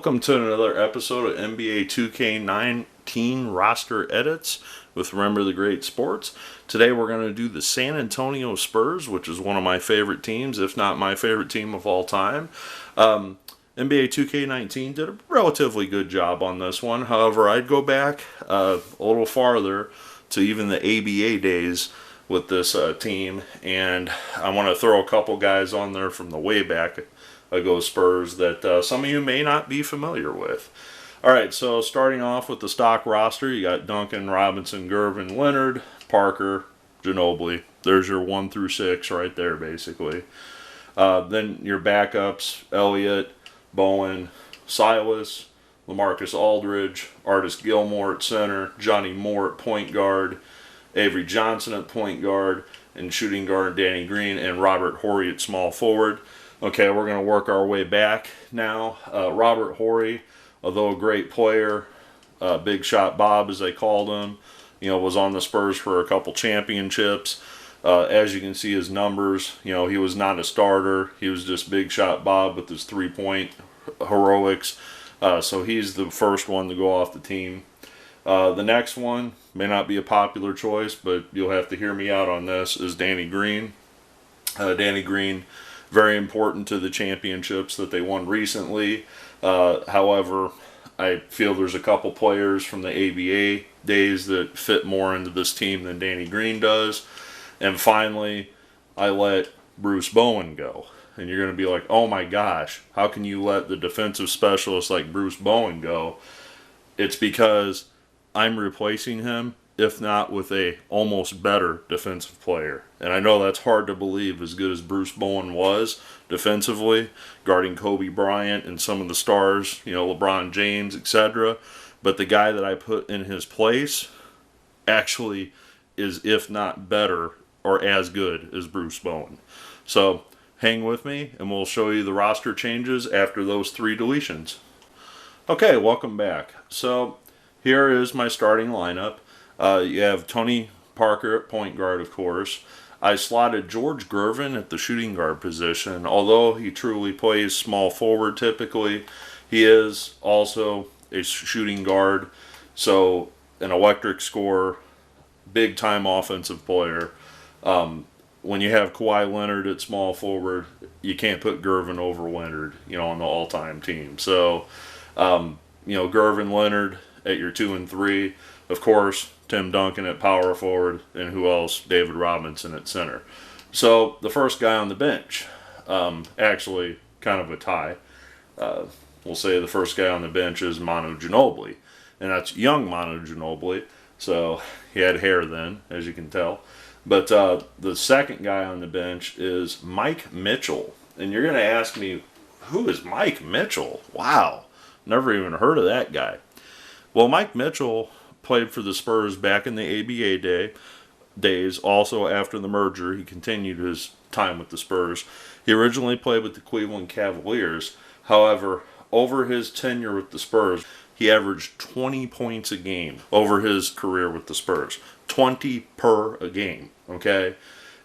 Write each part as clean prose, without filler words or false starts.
Welcome to another episode of NBA 2K19 roster edits with Remember the Great Sports. Today we're going to do the San Antonio Spurs, which is one of my favorite teams, if not my favorite team of all time. NBA 2K19 did a relatively good job on this one. However, I'd go back a little farther to even the ABA days with this team, and I want to throw a couple guys on there from the way back ago Spurs that some of you may not be familiar with. Alright, so starting off with the stock roster, you got Duncan, Robinson, Gervin, Leonard, Parker, Ginobili. There's your 1 through 6 right there, basically. Then your backups, Elliott, Bowen, Silas, LaMarcus Aldridge, Artis Gilmore at center, Johnny Moore at point guard, Avery Johnson at point guard, and shooting guard Danny Green, and Robert Horry at small forward. Okay, we're going to work our way back now. Robert Horry, although a great player, Big Shot Bob as they called him, was on the Spurs for a couple championships. As you can see his numbers, he was not a starter. He was just Big Shot Bob with his three-point heroics. So he's the first one to go off the team. The next one may not be a popular choice, but you'll have to hear me out on this, is Danny Green. Danny Green, very important to the championships that they won recently. However, I feel there's a couple players from the ABA days that fit more into this team than Danny Green does. And finally, I let Bruce Bowen go. And you're going to be like, oh my gosh, how can you let the defensive specialist like Bruce Bowen go? It's because I'm replacing him, if not with a almost better defensive player. And I know that's hard to believe, as good as Bruce Bowen was defensively, guarding Kobe Bryant and some of the stars, LeBron James, etc. But the guy that I put in his place actually is, if not better, or as good as Bruce Bowen. So hang with me, and we'll show you the roster changes after those 3 deletions. Okay, welcome back. So here is my starting lineup. You have Tony Parker at point guard, of course. I slotted George Gervin at the shooting guard position. Although he truly plays small forward typically, he is also a shooting guard. So an electric scorer, big time offensive player. When you have Kawhi Leonard at small forward, you can't put Gervin over Leonard, on the all-time team. So, Gervin, Leonard at your 2 and 3. Of course, Tim Duncan at power forward, and who else? David Robinson at center. So the first guy on the bench, actually kind of a tie. We'll say the first guy on the bench is Manu Ginobili, and that's young Manu Ginobili. So he had hair then, as you can tell. But the second guy on the bench is Mike Mitchell, and you're going to ask me, who is Mike Mitchell? Wow, never even heard of that guy. Well, Mike Mitchell played for the Spurs back in the ABA days. Also, after the merger, he continued his time with the Spurs. He originally played with the Cleveland Cavaliers. However, over his tenure with the Spurs, he averaged 20 points a game over his career with the Spurs. 20 per a game, okay?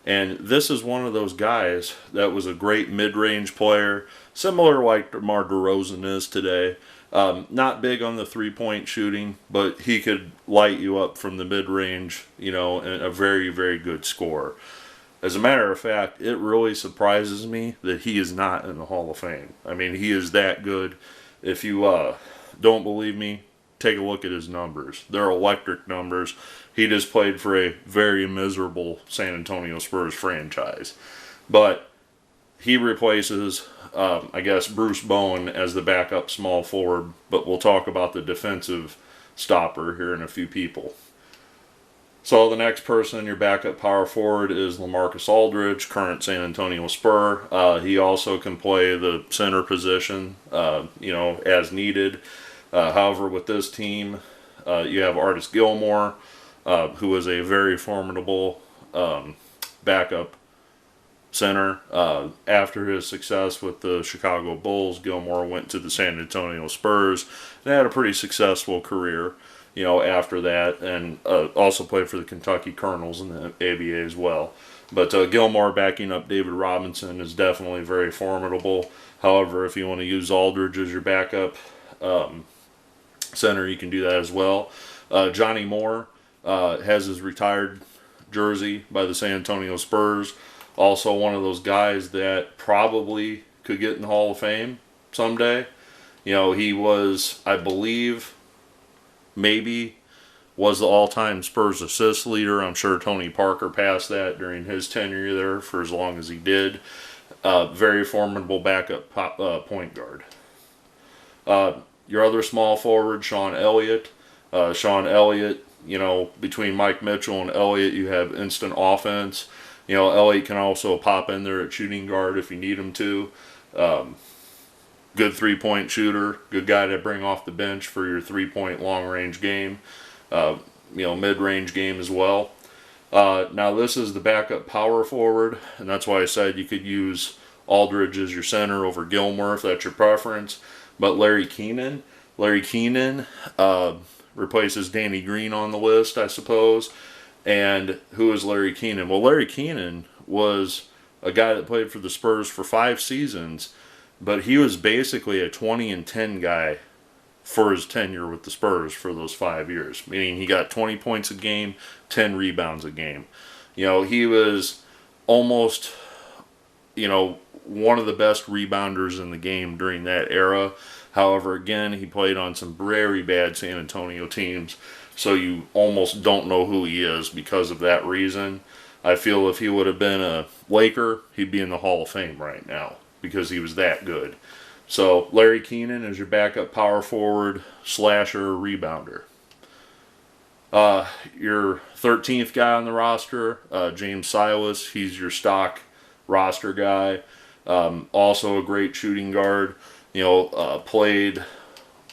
And this is one of those guys that was a great mid-range player, similar like DeMar DeRozan is today. Not big on the three-point shooting, but he could light you up from the mid-range, and a very, very good scorer. As a matter of fact, it really surprises me that he is not in the Hall of Fame. I mean, he is that good. If you don't believe me, take a look at his numbers. They're electric numbers. He just played for a very miserable San Antonio Spurs franchise. But he replaces Bruce Bowen as the backup small forward, but we'll talk about the defensive stopper here in a few people. So the next person, your backup power forward, is LaMarcus Aldridge, current San Antonio Spur. He also can play the center position, as needed. However, with this team, you have Artis Gilmore, who is a very formidable backup center. After his success with the Chicago Bulls, Gilmore went to the San Antonio Spurs and had a pretty successful career, after that, and also played for the Kentucky Colonels in the ABA as well. But Gilmore backing up David Robinson is definitely very formidable. However, if you want to use Aldridge as your backup, center, you can do that as well. Johnny Moore has his retired jersey by the San Antonio Spurs. Also one of those guys that probably could get in the Hall of Fame someday. You know, he was, I believe, maybe was the all-time Spurs assist leader. I'm sure Tony Parker passed that during his tenure there for as long as he did. Very formidable backup point guard. Your other small forward, Sean Elliott. Sean Elliott, you know, between Mike Mitchell and Elliott, you have instant offense. You know, Elliott can also pop in there at shooting guard if you need him to. Good three-point shooter. Good guy to bring off the bench for your three-point long-range game. You know, mid-range game as well. Now this is the backup power forward, and that's why I said you could use Aldridge as your center over Gilmore if that's your preference. But Larry Kenon replaces Danny Green on the list, I suppose. And who is Larry Kenon? Well, Larry Kenon was a guy that played for the Spurs for 5 seasons, but he was basically a 20-10 guy for his tenure with the Spurs for those 5 years. Meaning he got 20 points a game, 10 rebounds a game. You know, he was almost, you know, one of the best rebounders in the game during that era. However, again, he played on some very bad San Antonio teams, so you almost don't know who he is because of that reason. I feel if he would have been a Laker, he'd be in the Hall of Fame right now because he was that good. So Larry Kenon is your backup power forward, slasher, rebounder. Your 13th guy on the roster, James Silas. He's your stock roster guy. Also a great shooting guard. You know, played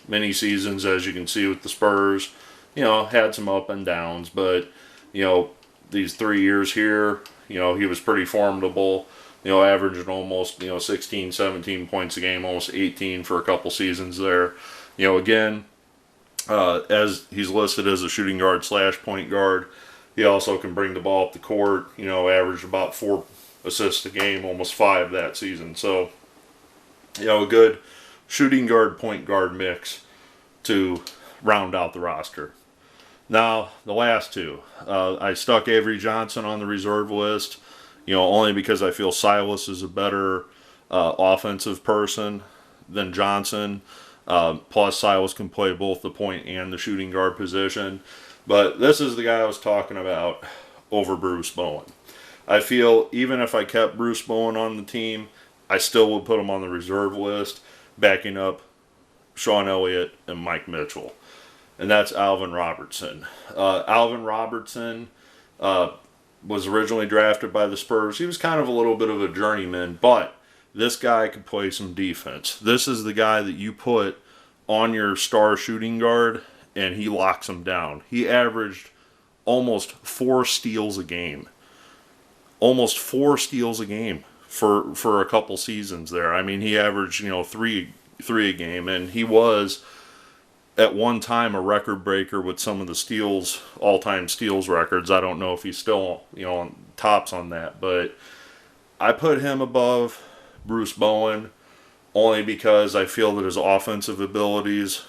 many seasons, as you can see, with the Spurs. You know, had some up and downs, but, you know, these 3 years here, you know, he was pretty formidable. You know, averaging almost, you know, 16, 17 points a game, almost 18 for a couple seasons there. You know, again, as he's listed as a shooting guard / point guard, he also can bring the ball up the court. You know, averaged about 4 assists a game, almost 5 that season. So, you know, a good shooting guard, point guard mix to round out the roster. Now, the last two. I stuck Avery Johnson on the reserve list, you know, only because I feel Silas is a better offensive person than Johnson. Plus, Silas can play both the point and the shooting guard position. But this is the guy I was talking about over Bruce Bowen. I feel even if I kept Bruce Bowen on the team, I still would put him on the reserve list, backing up Sean Elliott and Mike Mitchell. And that's Alvin Robertson. Alvin Robertson was originally drafted by the Spurs. He was kind of a little bit of a journeyman, but this guy could play some defense. This is the guy that you put on your star shooting guard, and he locks him down. He averaged almost 4 steals a game. Almost 4 steals a game for a couple seasons there. I mean, he averaged, you know, three a game, and he was at one time a record breaker with some of the steals, all-time steals records. I don't know if he's still, you know, on tops on that, but I put him above Bruce Bowen only because I feel that his offensive abilities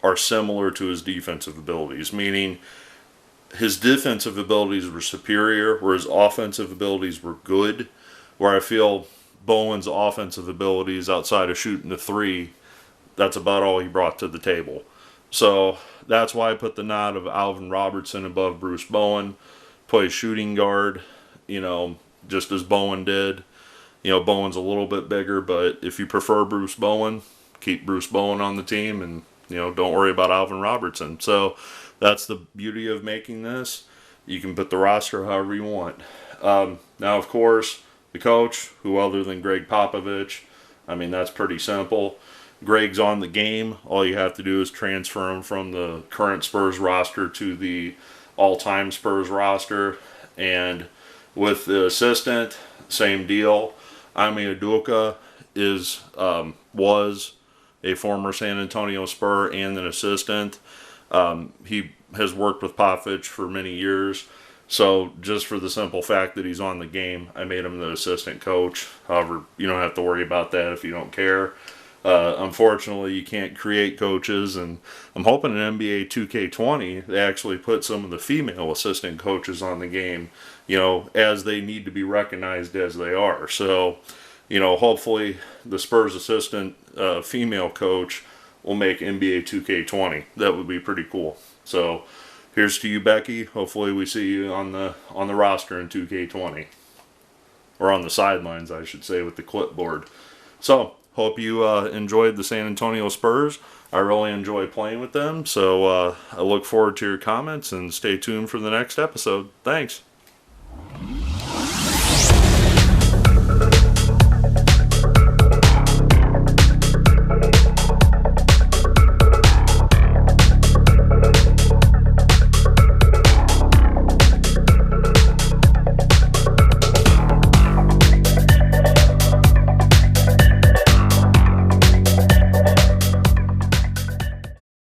are similar to his defensive abilities, meaning his defensive abilities were superior, where his offensive abilities were good, where I feel Bowen's offensive abilities outside of shooting the 3, that's about all he brought to the table. So that's why I put the nod of Alvin Robertson above Bruce Bowen. Plays shooting guard, you know, just as Bowen did. You know, Bowen's a little bit bigger, but if you prefer Bruce Bowen, keep Bruce Bowen on the team and, you know, don't worry about Alvin Robertson. So that's the beauty of making this. You can put the roster however you want. Now, of course, the coach, who other than Gregg Popovich, I mean, that's pretty simple. Gregg's on the game. All you have to do is transfer him from the current Spurs roster to the all-time Spurs roster. And with the assistant, same deal. Ime Udoka was a former San Antonio Spur and an assistant. He has worked with Popovich for many years. So just for the simple fact that he's on the game, I made him the assistant coach. However, you don't have to worry about that if you don't care. Unfortunately, you can't create coaches, and I'm hoping in NBA 2K20 they actually put some of the female assistant coaches on the game, as they need to be recognized as they are. So, hopefully the Spurs assistant female coach will make NBA 2K20. That would be pretty cool. So, here's to you, Becky. Hopefully we see you on the roster in 2K20. Or on the sidelines, I should say, with the clipboard. So, hope you enjoyed the San Antonio Spurs. I really enjoy playing with them. So, I look forward to your comments and stay tuned for the next episode. Thanks.